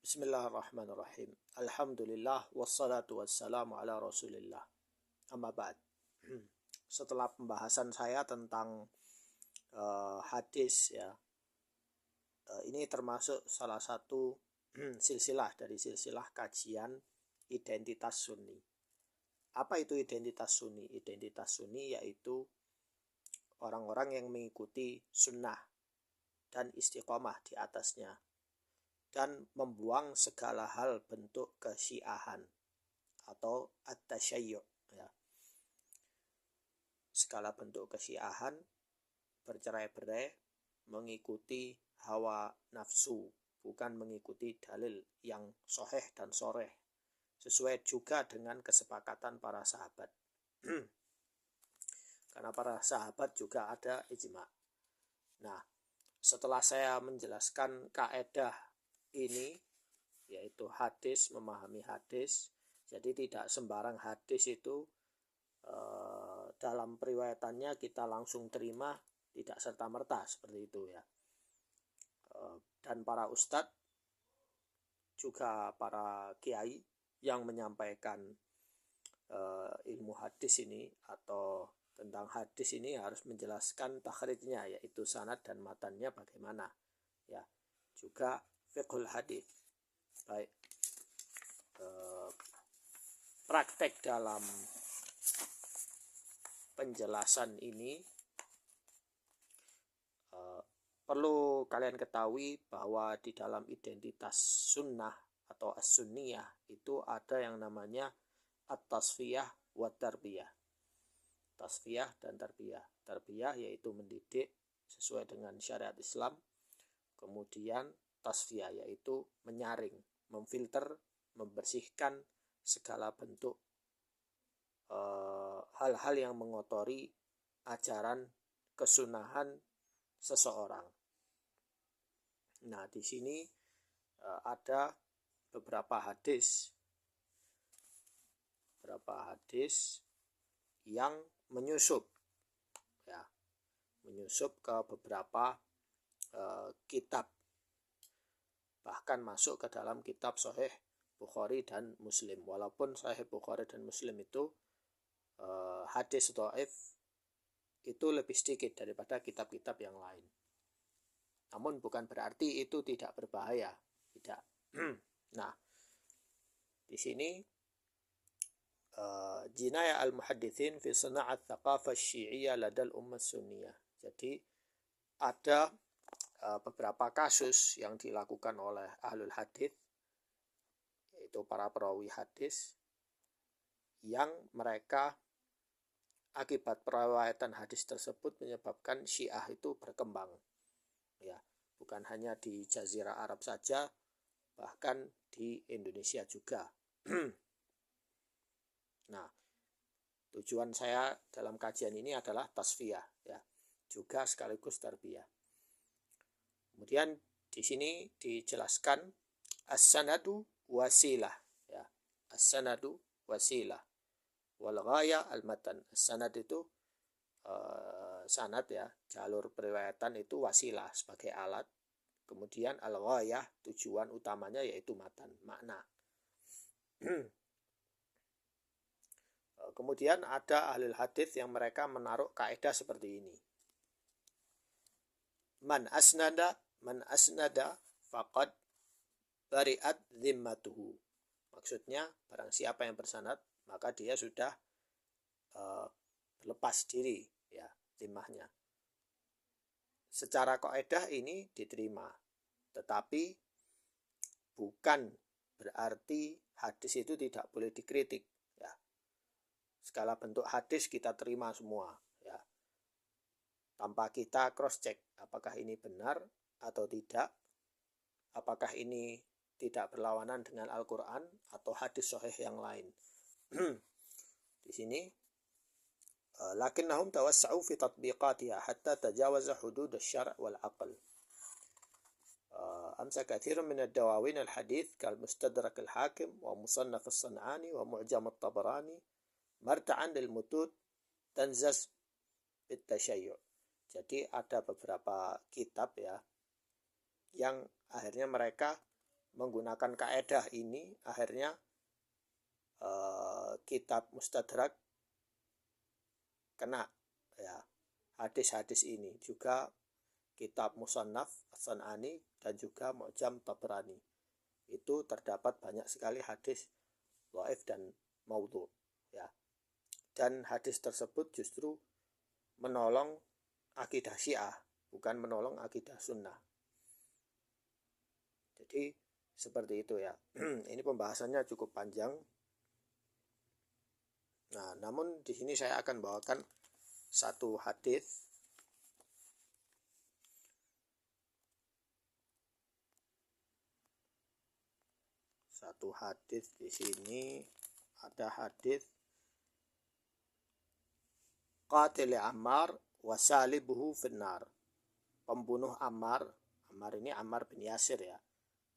Bismillahirrahmanirrahim. Alhamdulillah wassalatu wassalamu ala Rasulillah. Amma ba'd. Setelah pembahasan saya tentang hadis ya, ini termasuk salah satu silsilah dari silsilah kajian identitas Sunni. Apa itu identitas Sunni? Identitas Sunni yaitu orang-orang yang mengikuti sunnah dan istiqomah di atasnya, dan membuang segala hal bentuk kesyiahan atau at-tasyayyu' ya. Segala bentuk kesyiahan, bercerai-berai, mengikuti hawa nafsu, bukan mengikuti dalil yang sahih dan shoreh, sesuai juga dengan kesepakatan para sahabat. Karena para sahabat juga ada ijma'. Nah, setelah saya menjelaskan kaedah ini, yaitu hadis, memahami hadis, jadi tidak sembarang hadis itu dalam periwayatannya kita langsung terima, tidak serta-merta seperti itu ya. Dan para ustadz juga para kiai yang menyampaikan ilmu hadis ini atau tentang hadis ini harus menjelaskan takhrijnya, yaitu sanad dan matannya bagaimana ya. Juga fiqhul hadis. Baik. Praktek dalam penjelasan ini perlu kalian ketahui bahwa di dalam identitas sunnah atau as-sunniyah itu ada yang namanya at-tasfiyah wa tarbiyah. Tasfiyah dan tarbiyah. Tarbiyah yaitu mendidik sesuai dengan syariat Islam. Kemudian tasfiyah yaitu menyaring, memfilter, membersihkan segala bentuk hal-hal yang mengotori ajaran kesunahan seseorang. Nah, di sini ada beberapa hadis yang menyusup ke beberapa kitab, bahkan masuk ke dalam kitab Sahih Bukhari dan Muslim. Walaupun Sahih Bukhari dan Muslim itu hadis dhaif itu lebih sedikit daripada kitab-kitab yang lain. Namun bukan berarti itu tidak berbahaya, tidak. Nah, di sini jinayah al-muhaddithin fi sana'at thaqafah syi'iyah ladal ummat sunniyah. Jadi ada beberapa kasus yang dilakukan oleh ahlul hadis, yaitu para perawi hadis, yang mereka akibat periwayatan hadis tersebut menyebabkan Syiah itu berkembang. Ya, bukan hanya di Jazirah Arab saja, bahkan di Indonesia juga. Nah, tujuan saya dalam kajian ini adalah tasfiyah ya, juga sekaligus tarbiyah. Kemudian di sini dijelaskan as-sanadu wasilah ya. As-sanadu wasilah wal ghaya al-matan. As-sanad itu sanad ya, jalur periwayatan itu wasilah sebagai alat. Kemudian al-ghayah tujuan utamanya yaitu matan, makna. Kemudian ada ahli hadis yang mereka menaruh kaidah seperti ini. Man asnada faqad bari'at zimmatuhu. Maksudnya barang siapa yang bersanad maka dia sudah lepas diri ya, zimmahnya. Secara kaidah ini diterima, tetapi bukan berarti hadis itu tidak boleh dikritik ya. Segala bentuk hadis kita terima semua ya, tanpa kita cross check apakah ini benar atau tidak, apakah ini tidak berlawanan dengan Al-Quran atau hadis sahih yang lain. Di sini lakinnahum tawassa'u fi tatbiqatiha hatta tajawaza hudud asy-syar' wal aql. Amsa katsirun min ad-dawawin al-hadits kal Mustadrak al-Hakim wa Musannaf as-San'ani wa Mu'jam at-Tabarani marta'an lil mutut tanzas bit tasyayyu'. Jadi ada beberapa kitab ya yang akhirnya mereka menggunakan kaedah ini akhirnya kitab Mustadrak kena ya, hadis-hadis ini juga kitab Musannaf As-San'ani dan juga Mu'jam Tabrani itu terdapat banyak sekali hadis dhaif dan maudhu ya, dan hadis tersebut justru menolong akidah Syiah, bukan menolong akidah Sunnah. Jadi seperti itu ya. Ini pembahasannya cukup panjang. Nah, namun di sini saya akan bawakan satu hadis di sini ada hadis qatil Ammar wa salibuhu finnar. Pembunuh Ammar ini Ammar bin Yasir ya,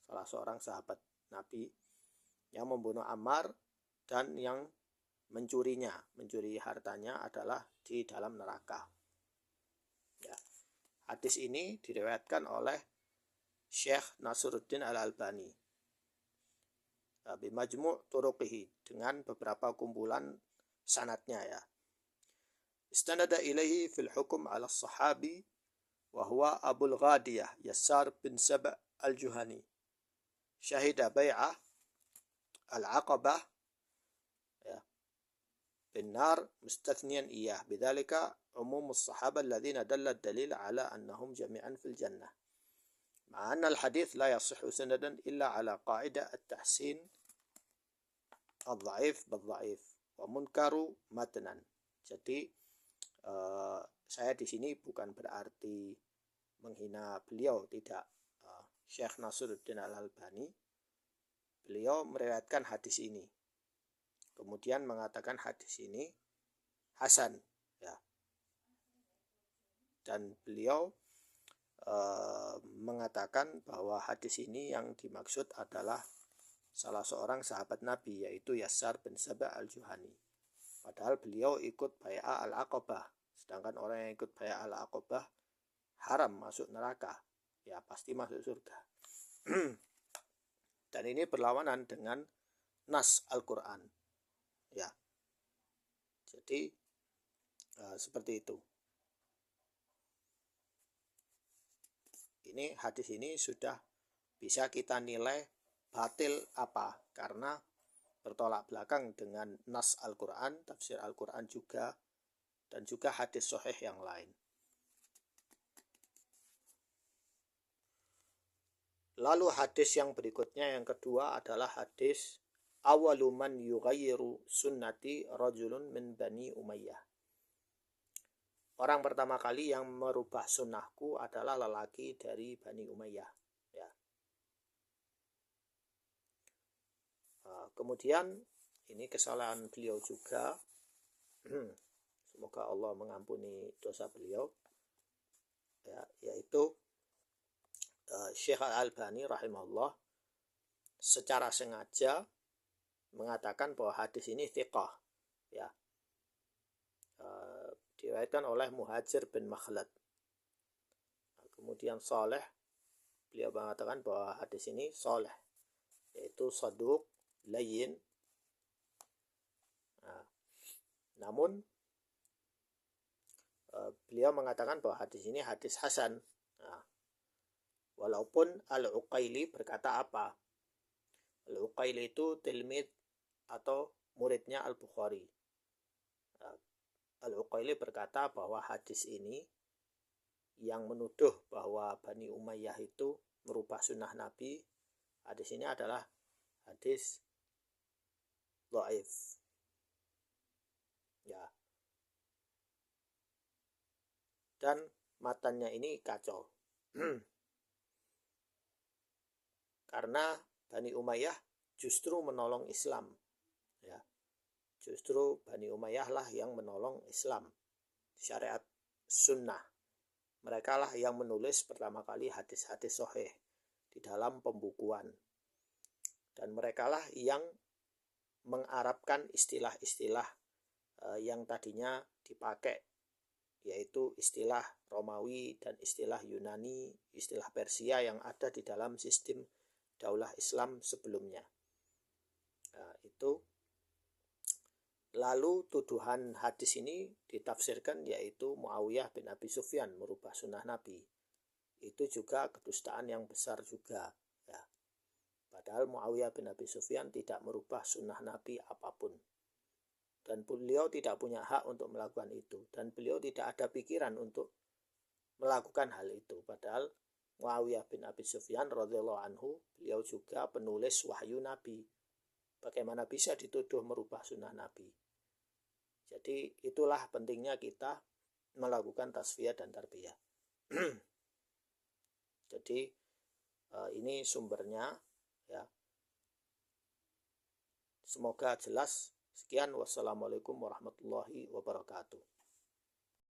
salah seorang sahabat Nabi yang membunuh Ammar dan yang mencuri hartanya adalah di dalam neraka. Ya. Hadis ini diriwayatkan oleh Syekh Nasruddin Al-Albani bimajmu' turuqihi, dengan beberapa kumpulan sanadnya ya. Istanada ilaihi fil hukum ala sahabi wa huwa Abul Ghadiyah Yassar bin Saba' al-Juhani. Syahida bai'ah al-Aqabah ya, binnar mustathniyan iyah. Bidzalika umumus sahabah alladhina dalla dalil ala annahum jami'an fil jannah. مع أن الحديث لا يصح سندا إلا على قاعدة التحسين الضعيف بالضعيف ومنكر متنا. Jadi saya di sini bukan berarti menghina beliau, tidak. Syekh Nasruddin Al-Albani beliau meriwayatkan hadis ini, kemudian mengatakan hadis ini hasan ya, dan beliau mengatakan bahwa hadis ini yang dimaksud adalah salah seorang sahabat Nabi, yaitu Yassar bin Saba' al-Juhani. Padahal beliau ikut bai'ah al-Aqabah, sedangkan orang yang ikut bai'ah al-Aqabah haram masuk neraka, ya pasti masuk surga. Dan ini berlawanan dengan nas Al-Quran ya. Jadi seperti itu. Ini hadis ini sudah bisa kita nilai batil apa, karena bertolak belakang dengan nas Al-Quran, tafsir Al-Quran juga, dan juga hadis sahih yang lain. Lalu hadis yang berikutnya, yang kedua adalah hadis awalu man yughayyiru sunnati rajulun min Bani Umayyah. Orang pertama kali yang merubah sunnahku adalah lelaki dari Bani Umayyah. Ya. Kemudian ini kesalahan beliau juga. Semoga Allah mengampuni dosa beliau. Ya, yaitu Syekh Al-Albani rahimahullah secara sengaja mengatakan bahwa hadis ini thiqah. Ya. Diriwayatkan oleh Muhajir bin Makhlad. Kemudian Saleh, beliau mengatakan bahwa hadis ini saleh, yaitu saduq layyin. Namun beliau mengatakan bahwa hadis ini hadis hasan. Walaupun Al-Uqaili berkata apa? Al-Uqaili itu tilmid atau muridnya Al-Bukhari. Al-Uqaili berkata bahwa hadis ini yang menuduh bahwa Bani Umayyah itu merubah sunnah Nabi, hadis ini adalah hadis dhaif. Ya. Dan matanya ini kacau. Karena Bani Umayyah justru menolong Islam. Ya. Justru Bani Umayyah lah yang menolong Islam, syariat sunnah. Mereka lah yang menulis pertama kali hadis-hadis sahih di dalam pembukuan. Dan mereka lah yang mengarabkan istilah-istilah yang tadinya dipakai, yaitu istilah Romawi dan istilah Yunani, istilah Persia yang ada di dalam sistem daulah Islam sebelumnya. Nah, itu. Lalu tuduhan hadis ini ditafsirkan yaitu Muawiyah bin Abi Sufyan merubah sunnah Nabi. Itu juga kedustaan yang besar juga. Ya. Padahal Muawiyah bin Abi Sufyan tidak merubah sunnah Nabi apapun. Dan beliau tidak punya hak untuk melakukan itu. Dan beliau tidak ada pikiran untuk melakukan hal itu. Padahal Muawiyah bin Abi Sufyan radhiyallahu anhu, beliau juga penulis wahyu Nabi. Bagaimana bisa dituduh merubah sunnah Nabi? Jadi itulah pentingnya kita melakukan tasfiyah dan tarbiyah. Jadi ini sumbernya, ya. Semoga jelas. Sekian, wassalamualaikum warahmatullahi wabarakatuh.